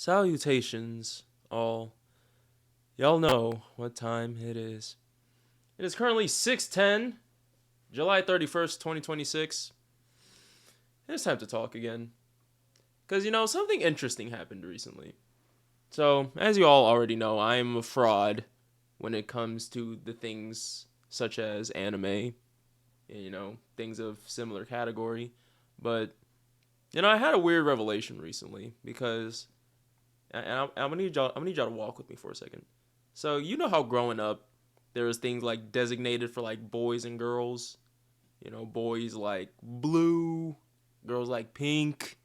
Salutations, all. Y'all know what time it is. It is currently 6:10, July 31st, 2026. It's time to talk again. Because, something interesting happened recently. So, as you all already know, I am a fraud when it comes to the things such as anime, and, things of similar category. But, I had a weird revelation recently because, and I'm gonna need y'all to walk with me for a second. So, you know how growing up, there was things like designated for like boys and girls. Boys like blue, girls like pink,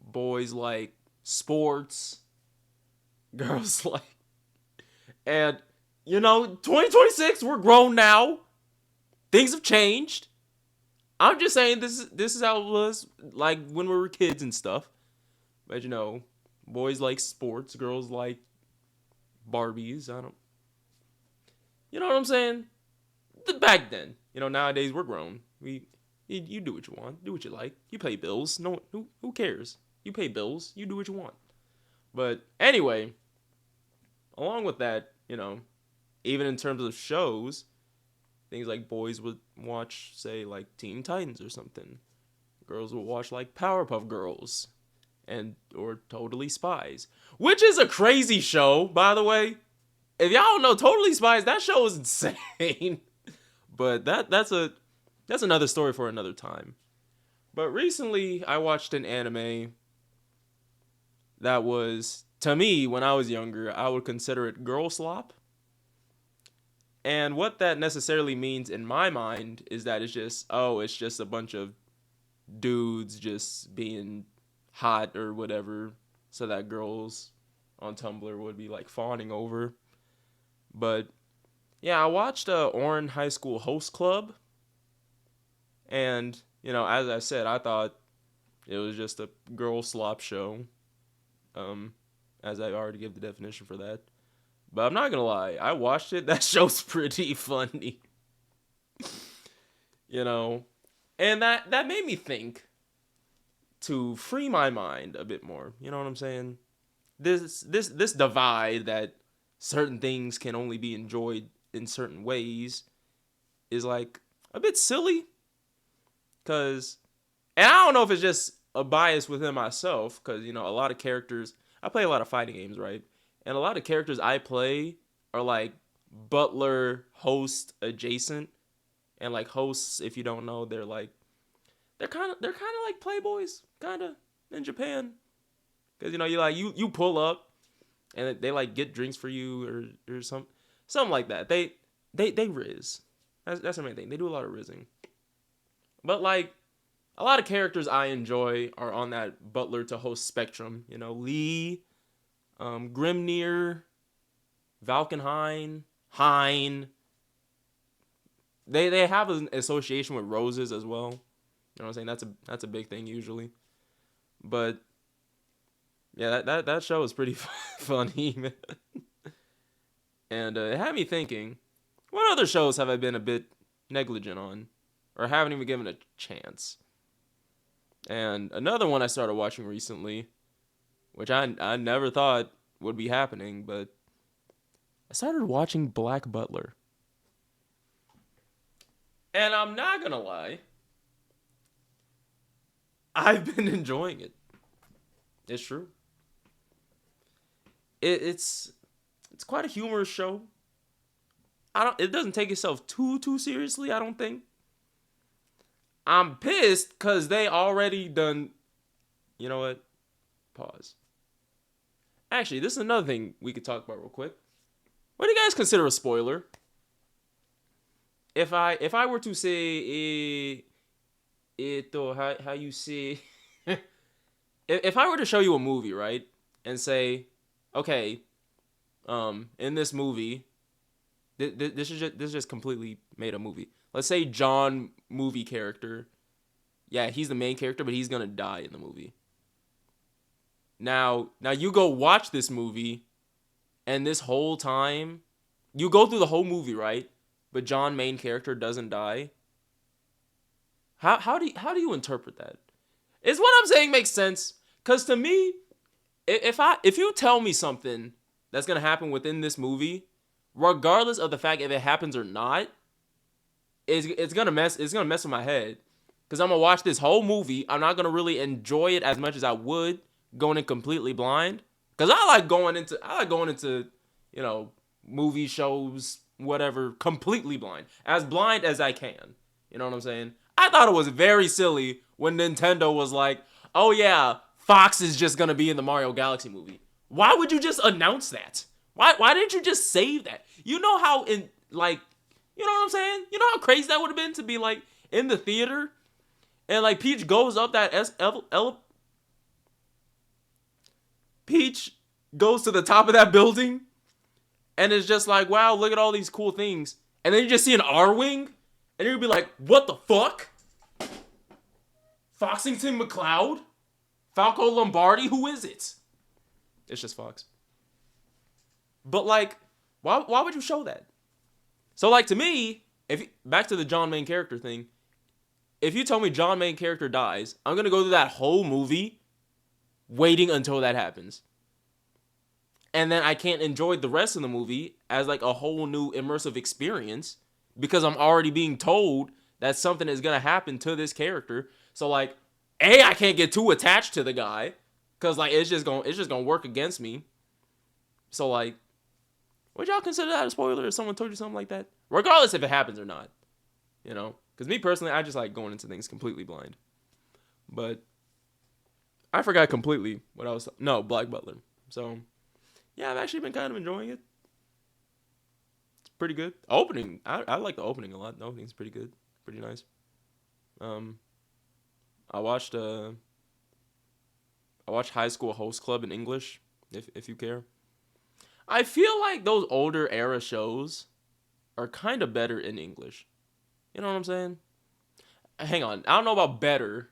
boys like sports, girls like, and 2026, we're grown now. Things have changed. I'm just saying this is how it was like when we were kids and stuff. But boys like sports, girls like Barbies. I don't, you know what I'm saying? Back then, nowadays we're grown. You do what you want, do what you like. You pay bills. No, who cares? You pay bills. You do what you want. But anyway, along with that, even in terms of shows, things like boys would watch, say, like Teen Titans or something. Girls would watch like Powerpuff Girls, or Totally Spies, which is a crazy show, by the way. If y'all don't know Totally Spies, that show is insane. But that's another story for another time. But recently, I watched an anime that was, to me, when I was younger, I would consider it girl slop. And what that necessarily means in my mind is that it's just a bunch of dudes just being hot or whatever, so that girls on Tumblr would be like fawning over. But yeah, I watched Oran High School Host Club, and as I said, I thought it was just a girl slop show. Um, as I already gave the definition for that. But I'm not gonna lie, I watched it. That show's pretty funny, and that made me think to free my mind a bit more. You know what I'm saying? This divide that certain things can only be enjoyed in certain ways is like a bit silly. Cause, and I don't know if it's just a bias within myself, cause a lot of characters. I play a lot of fighting games, right? And a lot of characters I play are like butler host adjacent, and like hosts, if you don't know, they're kind of like playboys, kind of in Japan, because you pull up and they like get drinks for you or something like that. They riz. That's the main thing. They do a lot of rizzing. But like a lot of characters I enjoy are on that butler to host spectrum. Lee, Grimnir, Valkenhayn, Hein. They have an association with roses as well. You know what I'm saying? That's a big thing usually. But yeah, that show is pretty funny, man. And it had me thinking, what other shows have I been a bit negligent on, or haven't even given a chance? And another one I started watching recently, which I never thought would be happening, but I started watching Black Butler. And I'm not gonna lie, I've been enjoying it. It's true. It's quite a humorous show. It doesn't take itself too seriously, I don't think. I'm pissed because they already done. You know what? Pause. Actually, this is another thing we could talk about real quick. What do you guys consider a spoiler? If I were to say how you say if I were to show you a movie, right, and say, okay, in this movie, this is just completely made a movie. Let's say John, movie character. Yeah, he's the main character, but he's gonna die in the movie. Now you go watch this movie, and this whole time, you go through the whole movie, right? But John, main character, doesn't die. How do you interpret that? Is what I'm saying makes sense? Cause to me, if you tell me something that's gonna happen within this movie, regardless of the fact if it happens or not, it's gonna mess with my head. Cause I'm gonna watch this whole movie. I'm not gonna really enjoy it as much as I would going in completely blind. Cause I like going into you know, movie shows, whatever, completely blind as I can. You know what I'm saying? I thought it was very silly when Nintendo was like, "Oh yeah, Fox is just gonna be in the Mario Galaxy movie." Why would you just announce that? Why didn't you just save that? You know how in like, you know what I'm saying? You know how crazy that would have been to be like in the theater and like Peach goes up that Peach goes to the top of that building and it's just like, wow, look at all these cool things. And then you just see an R-Wing and you'd be like, what the fuck? Foxington McCloud? Falco Lombardi? Who is it? It's just Fox. But like, why would you show that? So like to me, back to the John main character thing, if you tell me John main character dies, I'm gonna go through that whole movie waiting until that happens. And then I can't enjoy the rest of the movie as like a whole new immersive experience because I'm already being told that something is gonna happen to this character. So like, I can't get too attached to the guy because like it's just gonna work against me. So like, would y'all consider that a spoiler if someone told you something like that? Regardless if it happens or not, you know? Because me personally, I just like going into things completely blind. But I forgot completely what I was. No, Black Butler. So yeah, I've actually been kind of enjoying it. It's pretty good. Opening, I like the opening a lot. The opening's pretty good, pretty nice. Um, I watched High School Host Club in English, if you care. I feel like those older era shows are kind of better in English. You know what I'm saying? Hang on, I don't know about better,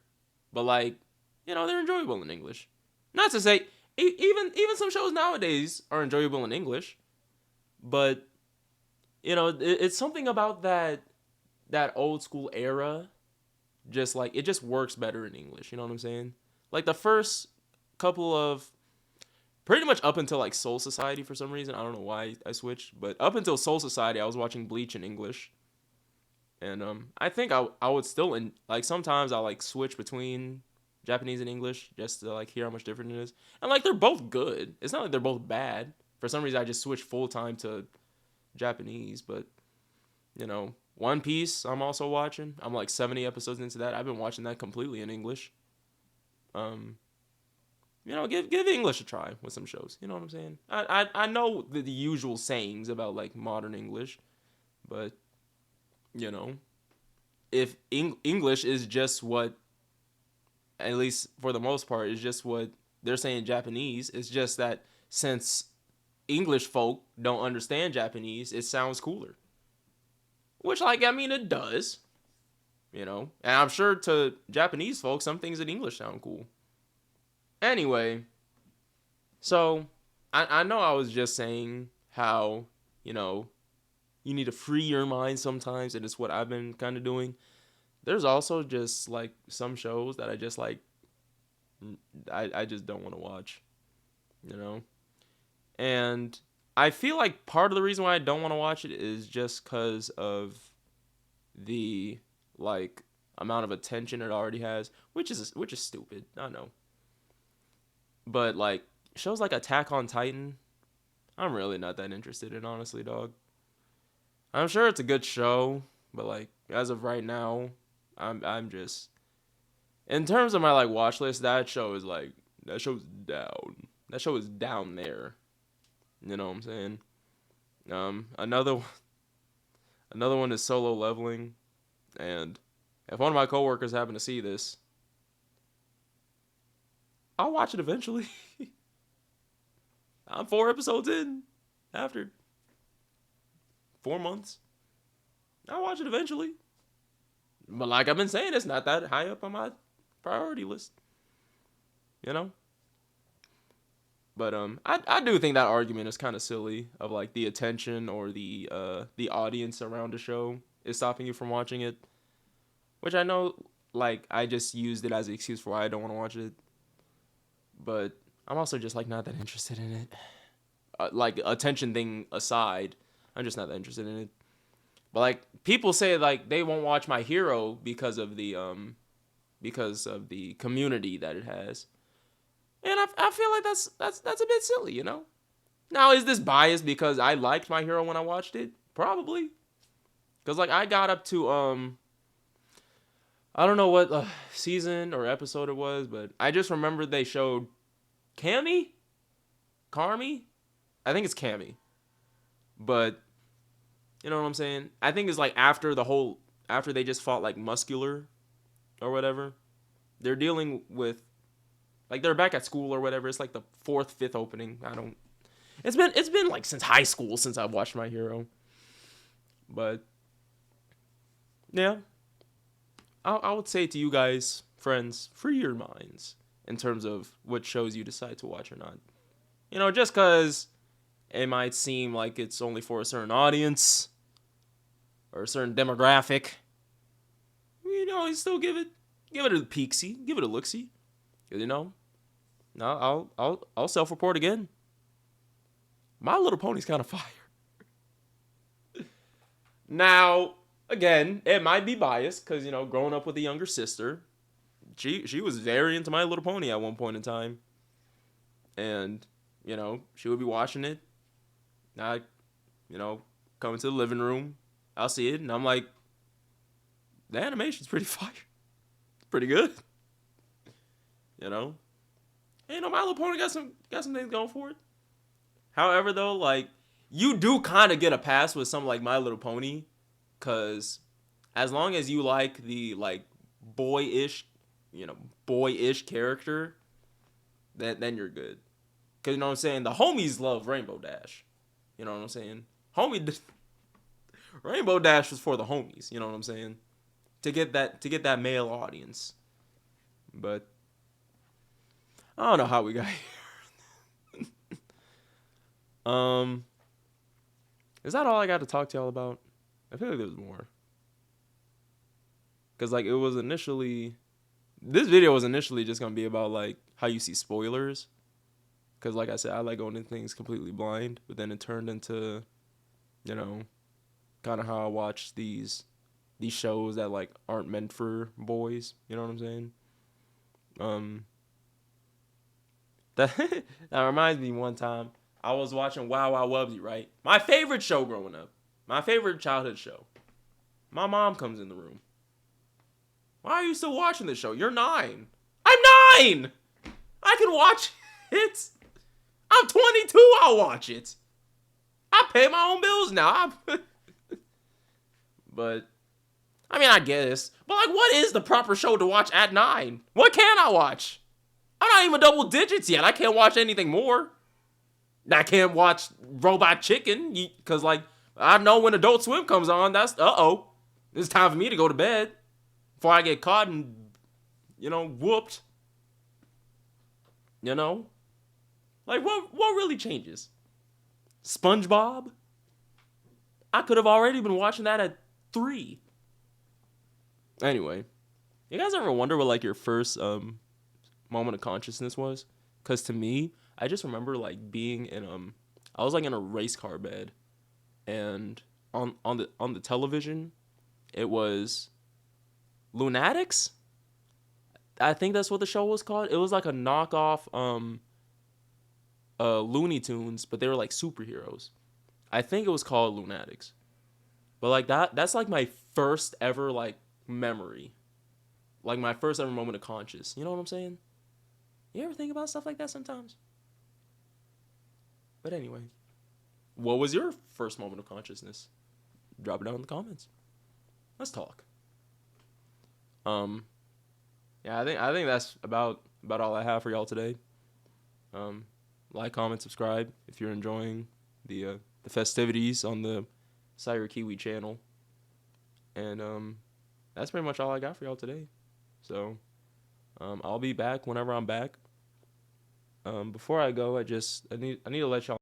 but like, you know, they're enjoyable in English. Not to say even some shows nowadays are enjoyable in English, but you know, it's something about that old school era. Just like it just works better in English. You know what I'm saying? Like the first couple of pretty much up until like Soul Society for some reason. I don't know why I switched, but up until Soul Society, I was watching Bleach in English. And I think I would still like sometimes I like switch between Japanese and English just to like hear how much different it is. And like they're both good. It's not like they're both bad. For some reason I just switched full time to Japanese, but you know, One Piece I'm also watching. I'm like 70 episodes into that. I've been watching that completely in English. Um you know, give English a try with some shows. You know what I'm saying? I know the usual sayings about like modern English, but you know, if English is just what, at least for the most part, is just what they're saying Japanese. It's just that since English folk don't understand Japanese, it sounds cooler. Which, like, I mean, it does. You know? And I'm sure to Japanese folks, some things in English sound cool. Anyway, so I know I was just saying how, you know, you need to free your mind sometimes, and it's what I've been kind of doing. There's also just like some shows that I just like I just don't want to watch, you know? And I feel like part of the reason why I don't want to watch it is just cuz of the like amount of attention it already has, which is stupid. I know. But like shows like Attack on Titan, I'm really not that interested in, honestly, dog. I'm sure it's a good show, but like as of right now, I'm just in terms of my like watch list, that show's down. That show is down there. You know what I'm saying? Another another one is Solo Leveling, and if one of my coworkers happen to see this, I'll watch it eventually. I'm 4 episodes in after 4 months. I'll watch it eventually. But like I've been saying, it's not that high up on my priority list. You know? But I do think that argument is kind of silly of like the attention or the audience around the show is stopping you from watching it, which I know like I just used it as an excuse for why I don't want to watch it. But I'm also just like not that interested in it. Like attention thing aside, I'm just not that interested in it. But like people say like they won't watch My Hero because of the community that it has. And I feel like that's a bit silly, you know? Now, is this biased because I liked My Hero when I watched it? Probably. Cuz like I got up to I don't know what season or episode it was, but I just remember they showed Cammy? Carmy? I think it's Cammy. But you know what I'm saying? I think it's like after they just fought like Muscular or whatever. They're dealing with like they're back at school or whatever. It's like the fourth, fifth opening. I don't. It's been like since high school since I've watched My Hero. But yeah, I would say to you guys, friends, free your minds in terms of what shows you decide to watch or not. You know, just because it might seem like it's only for a certain audience or a certain demographic, you know, you still give it a peeksy, give it a looksy. You know, no, I'll self-report again. My Little Pony's kind of fire. Now, again, it might be biased because you know, growing up with a younger sister, she was very into My Little Pony at one point in time, and you know, she would be watching it. I, you know, come into the living room, I'll see it, and I'm like, the animation's pretty fire, it's pretty good, you know. And, you know, My Little Pony got some things going for it. However, though, like you do kind of get a pass with something like My Little Pony, cause as long as you like the like boyish, you know, boyish character, then you're good. Cause you know what I'm saying. The homies love Rainbow Dash. You know what I'm saying. Rainbow Dash was for the homies. You know what I'm saying. To get that male audience. But I don't know how we got here. um. Is that all I got to talk to y'all about? I feel like there was more. Cause like it was initially, this video was initially just gonna be about like how you see spoilers. Cause like I said, I like going into things completely blind. But then it turned into, you know, kind of how I watch these shows that like aren't meant for boys. You know what I'm saying? Um, that that reminds me one time I was watching Wow Wow Wubbzy, right? My favorite show growing up, my favorite childhood show. My mom comes in the room. Why are you still watching this show? You're 9. I'm 9. I can watch it. I'm 22. I'll watch it. I pay my own bills now. But I mean, I guess. But like, what is the proper show to watch at 9? What can I watch? I'm not even double digits yet. I can't watch anything more. I can't watch Robot Chicken because like I know when Adult Swim comes on, that's it's time for me to go to bed before I get caught and you know whooped. You know, like what really changes? SpongeBob. I could have already been watching that at 3. Anyway, you guys ever wonder what like your first moment of consciousness was? Cause to me, I just remember like being in I was like in a race car bed, and on the television, it was Lunatics. I think that's what the show was called. It was like a knockoff Looney Tunes, but they were like superheroes. I think it was called Lunatics. But like that's like my first ever like memory. Like my first ever moment of conscious. You know what I'm saying? You ever think about stuff like that sometimes? But anyway, what was your first moment of consciousness? Drop it down in the comments. Let's talk. Um, yeah, I think that's about all I have for y'all today. Um, like, comment, subscribe if you're enjoying the festivities on the Sire Kiwi channel. And that's pretty much all I got for y'all today. So I'll be back whenever I'm back. Before I go, I need to let y'all